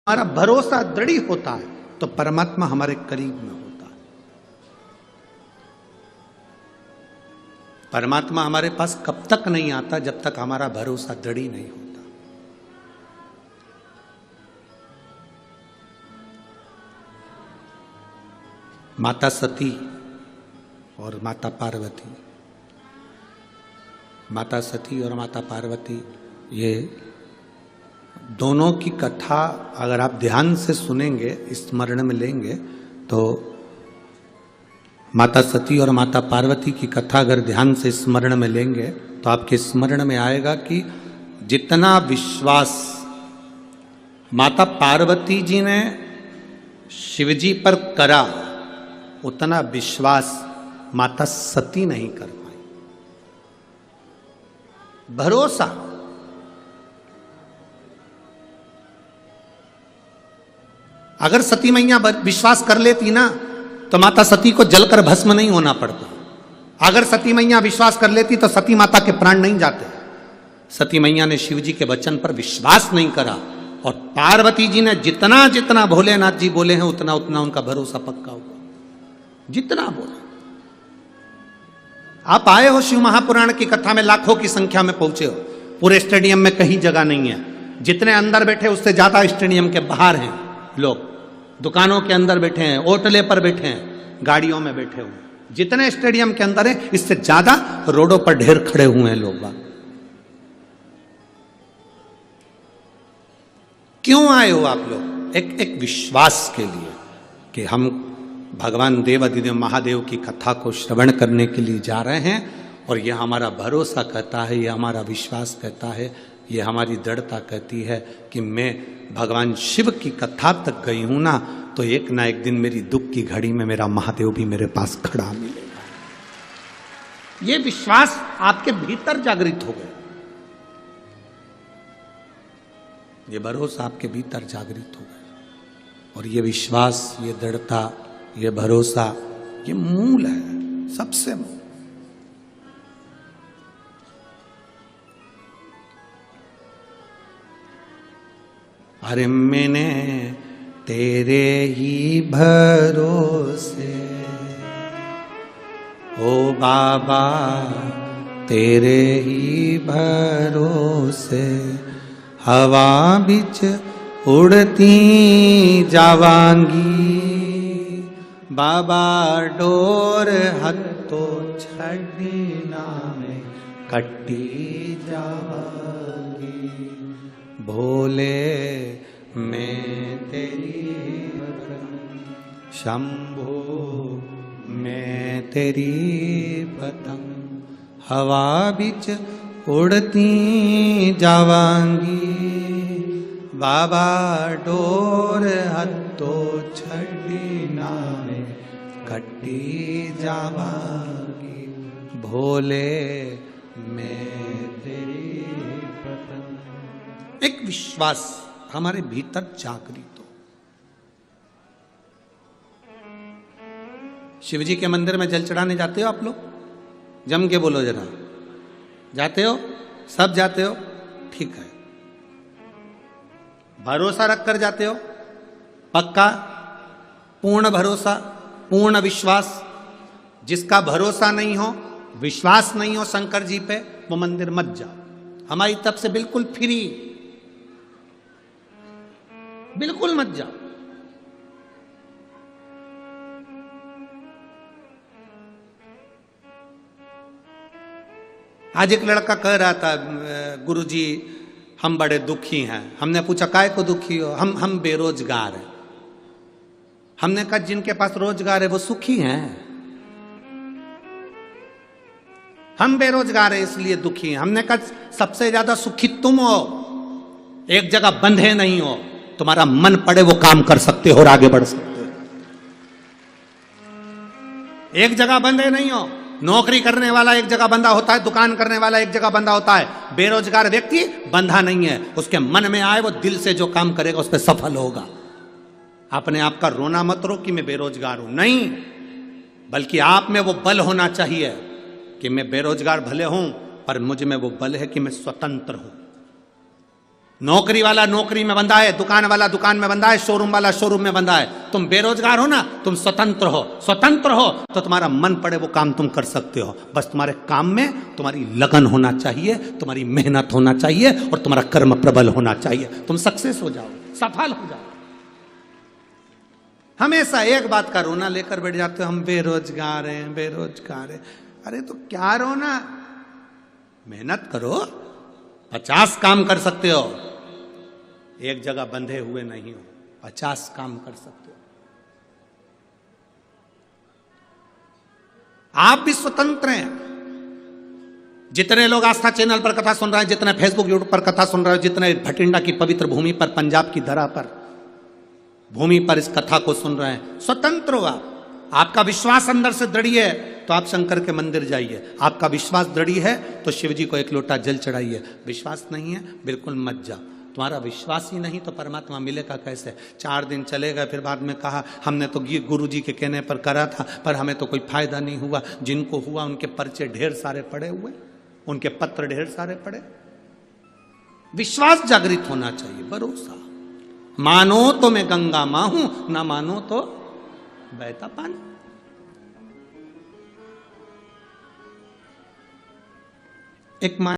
हमारा भरोसा दृढ़ होता है तो परमात्मा हमारे करीब में होता है। परमात्मा हमारे पास कब तक नहीं आता जब तक हमारा भरोसा दृढ़ नहीं होता। माता सती और माता पार्वती, माता सती और माता पार्वती, ये दोनों की कथा अगर आप ध्यान से सुनेंगे, स्मरण में लेंगे, तो माता सती और माता पार्वती की कथा अगर ध्यान से स्मरण में लेंगे तो आपके स्मरण में आएगा कि जितना विश्वास माता पार्वती जी ने शिवजी पर करा उतना विश्वास माता सती नहीं कर पाई। भरोसा, अगर सती मैया विश्वास कर लेती ना तो माता सती को जलकर भस्म नहीं होना पड़ता। अगर सती मैया विश्वास कर लेती तो सती माता के प्राण नहीं जाते। सती मैया ने शिवजी के वचन पर विश्वास नहीं करा और पार्वती जी ने जितना जितना भोलेनाथ जी बोले हैं उतना उतना उनका भरोसा पक्का हुआ। जितना बोले, आप आए हो शिव महापुराण की कथा में, लाखों की संख्या में पहुंचे हो, पूरे स्टेडियम में कहीं जगह नहीं है। जितने अंदर बैठे उससे ज्यादा स्टेडियम के बाहर हैं लोग, दुकानों के अंदर बैठे हैं, ओटले पर बैठे हैं, गाड़ियों में बैठे हुए, जितने स्टेडियम के अंदर है इससे ज्यादा रोडों पर ढेर खड़े हुए हैं लोग। क्यों आए हो आप लोग? एक विश्वास के लिए कि हम भगवान देव अधिदेव महादेव की कथा को श्रवण करने के लिए जा रहे हैं और यह हमारा भरोसा कहता है, यह हमारा विश्वास कहता है, ये हमारी दृढ़ता कहती है कि मैं भगवान शिव की कथा तक गई हूं ना तो एक ना एक दिन मेरी दुख की घड़ी में मेरा महादेव भी मेरे पास खड़ा मिलेगा। ये विश्वास आपके भीतर जागृत हो गया, ये भरोसा आपके भीतर जागृत हो गया। और ये विश्वास, ये दृढ़ता, ये भरोसा, ये मूल है, सबसे मूल। अरे मैंने तेरे ही भरोसे, ओ बाबा तेरे ही भरोसे, हवा बिच उड़ती जावांगी, बाबा डोर हत्तो छड़ना में कट्टी जावांगी, भोले मैं तेरी पतंग, शंभो मैं तेरी पतंग, हवा बिच उड़ती जावांगी, बाबा डोर हत्तो छड़ी नामे कट्टी जावांगी, भोले मैं तेरी पतंग। एक विश्वास हमारे भीतर जागृत हो। शिवजी के मंदिर में जल चढ़ाने जाते हो आप लोग? जम के बोलो जरा, जाते हो? सब जाते हो? ठीक है। भरोसा रख कर जाते हो? पक्का? पूर्ण भरोसा, पूर्ण विश्वास? जिसका भरोसा नहीं हो, विश्वास नहीं हो शंकर जी पे, वो मंदिर मत जाओ। हमारी तरफ से बिल्कुल फ्री, बिल्कुल मत जाओ। आज एक लड़का कह रहा था, गुरुजी हम बड़े दुखी हैं। हमने पूछा काय को दुखी हो? हम बेरोजगार हैं। हमने कहा जिनके पास रोजगार है वो सुखी हैं, हम बेरोजगार हैं इसलिए दुखी हैं। हमने कहा सबसे ज्यादा सुखी तुम हो, एक जगह बंधे नहीं हो, तुम्हारा मन पड़े वो काम कर सकते हो और आगे बढ़ सकते हो। एक जगह बंधे नहीं हो। नौकरी करने वाला एक जगह बंधा होता है, दुकान करने वाला एक जगह बंधा होता है। बेरोजगार व्यक्ति बंधा नहीं है, उसके मन में आए वो दिल से जो काम करेगा उस पर सफल होगा। अपने आप का रोना मत रो कि मैं बेरोजगार हूं, नहीं, बल्कि आप में वो बल होना चाहिए कि मैं बेरोजगार भले हूं पर मुझ में वो बल है कि मैं स्वतंत्र हूं। नौकरी वाला नौकरी में बंधा है, दुकान वाला दुकान में बंधा है, शोरूम वाला शोरूम में बंधा है। तुम बेरोजगार हो ना, तुम स्वतंत्र हो। स्वतंत्र हो तो तुम्हारा मन पड़े वो काम तुम कर सकते हो। बस तुम्हारे काम में तुम्हारी लगन होना चाहिए, तुम्हारी मेहनत होना चाहिए और तुम्हारा कर्म प्रबल होना चाहिए। तुम सक्सेस हो जाओ, सफल हो जाओ। हमेशा एक बात का रोना लेकर बैठ जाते हो, हम बेरोजगार हैं, बेरोजगार हैं। अरे तो क्या रोना, मेहनत करो, 50 काम कर सकते हो। एक जगह बंधे हुए नहीं हो, 50 काम कर सकते हो। आप भी स्वतंत्र हैं। जितने लोग आस्था चैनल पर कथा सुन रहे हैं, जितने फेसबुक यूट्यूब पर कथा सुन रहे हो, जितने भटिंडा की पवित्र भूमि पर, पंजाब की धरा पर, भूमि पर इस कथा को सुन रहे हैं, स्वतंत्र हो आप। आपका विश्वास अंदर से दृढ़ है तो आप शंकर के मंदिर जाइए। आपका विश्वास दृढ़ है तो शिव जी को एक लोटा जल चढ़ाइए। विश्वास नहीं है, बिल्कुल मत जाओ। तुम्हारा विश्वास ही नहीं तो परमात्मा मिलेगा कैसे? 4 दिन चलेगा, फिर बाद में कहा हमने तो गुरु जी के कहने पर करा था, पर हमें तो कोई फायदा नहीं हुआ। जिनको हुआ उनके पर्चे ढेर सारे पड़े हुए, उनके पत्र ढेर सारे पड़े। विश्वास जागृत होना चाहिए, भरोसा। मानो तो मैं गंगा मां हूं, ना मानो तो बहता पानी। एक